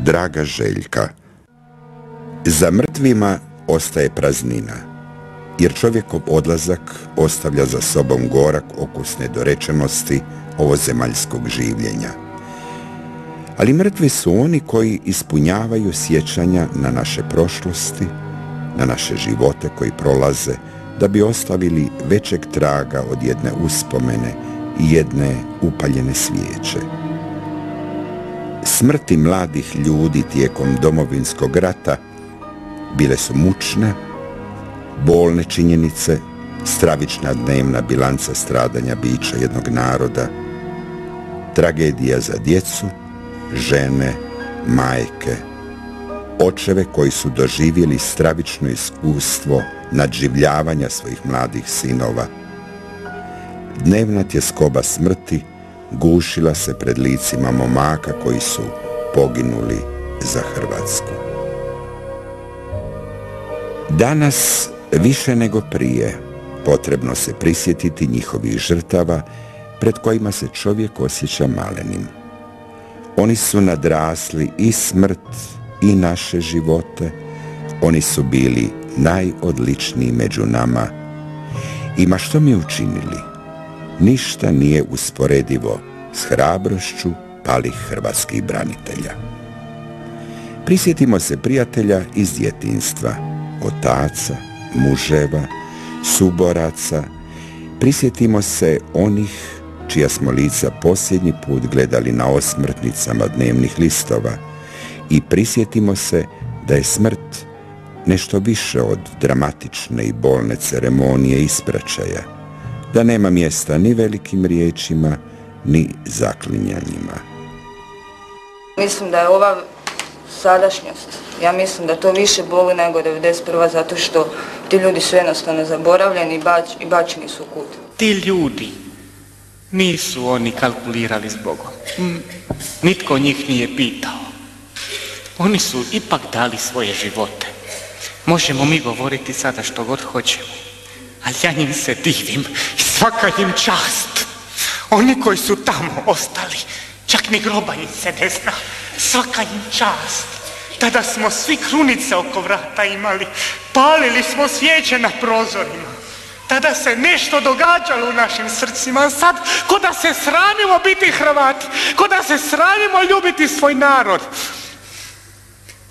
Draga Željka. Za mrtvima ostaje praznina, jer čovjekov odlazak ostavlja za sobom gorak okus nedorečenosti ovozemaljskog življenja. Ali mrtvi su oni koji ispunjavaju sjećanja na naše prošlosti, na naše živote koji prolaze, da bi ostavili većeg traga od jedne uspomene i jedne upaljene svijeće. Smrti mladih ljudi tijekom Domovinskog rata bile su mučne, bolne činjenice, stravična dnevna bilanca stradanja bića jednog naroda, tragedija za djecu, žene, majke, očeve koji su doživjeli stravično iskustvo nadživljavanja svojih mladih sinova. Dnevna tjeskoba smrti gušila se pred licima momaka koji su poginuli za Hrvatsku. Danas, više nego prije, potrebno se prisjetiti njihovih žrtava pred kojima se čovjek osjeća malenim. Oni su nadrasli i smrt i naše živote, oni su bili najodličniji među nama. I ma što mi učinili, ništa nije usporedivo s hrabrošću palih hrvatskih branitelja. Prisjetimo se prijatelja iz djetinjstva, otaca, muževa, suboraca. Prisjetimo se onih čija smo lica posljednji put gledali na osmrtnicama dnevnih listova i prisjetimo se da je smrt nešto više od dramatične i bolne ceremonije ispraćaja, da nema mjesta ni velikim riječima, ni zaklinjanjima. Mislim da je ova sadašnjost, ja mislim da to više boli nego 91. zato što ti ljudi su jednostavno zaboravljeni i bačeni su u kut. Ti ljudi nisu oni kalkulirali s Bogom. Nitko njih nije pitao. Oni su ipak dali svoje živote. Možemo mi govoriti sada što god hoćemo, ali ja njim se divim i svaka im čast. Oni koji su tamo ostali, čak ni groba im se ne zna, svaka im čast. Tada smo svi krunice oko vrata imali, palili smo svijeće na prozorima. Tada se nešto događalo u našim srcima, sad ko da se sramimo biti Hrvati, ko da se sramimo ljubiti svoj narod.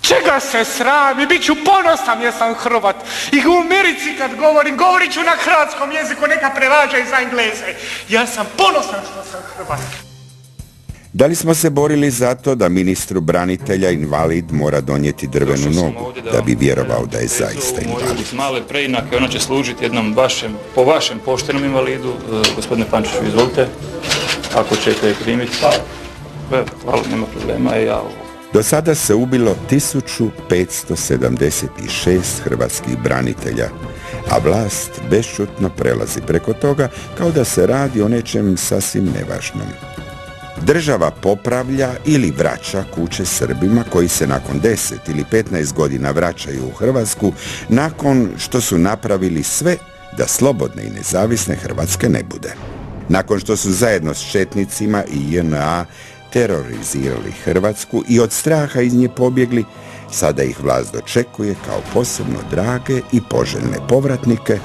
Čega se srami? Biću ponosan jer sam Hrvat. I u Americi kad govorit ću na hrvatskom jeziku, neka prevađa iz Engleze. Ja sam ponosan što sam Hrvat. Da li smo se borili za to da ministru branitelja invalid mora donijeti drvenu nogu, da bi vjerovao da je zaista invalid? Male preinake, ona će služiti jednom po vašem poštenom invalidu. Gospodine Pančiću, izvolite, ako ćete je primiti. Hvala, nema problema, Do sada se ubilo 1576 hrvatskih branitelja, a vlast bešćutno prelazi preko toga kao da se radi o nečem sasvim nevažnom. Država popravlja ili vraća kuće Srbima koji se nakon 10 ili 15 godina vraćaju u Hrvatsku nakon što su napravili sve da slobodne i nezavisne Hrvatske ne bude. Nakon što su zajedno s četnicima i JNA terorizirali Hrvatsku i od straha iz nje pobjegli, sada ih vlast dočekuje kao posebno drage i poželjne povratnike,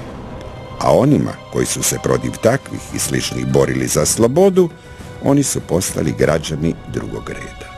a onima koji su se protiv takvih i sličnih borili za slobodu, oni su postali građani drugog reda.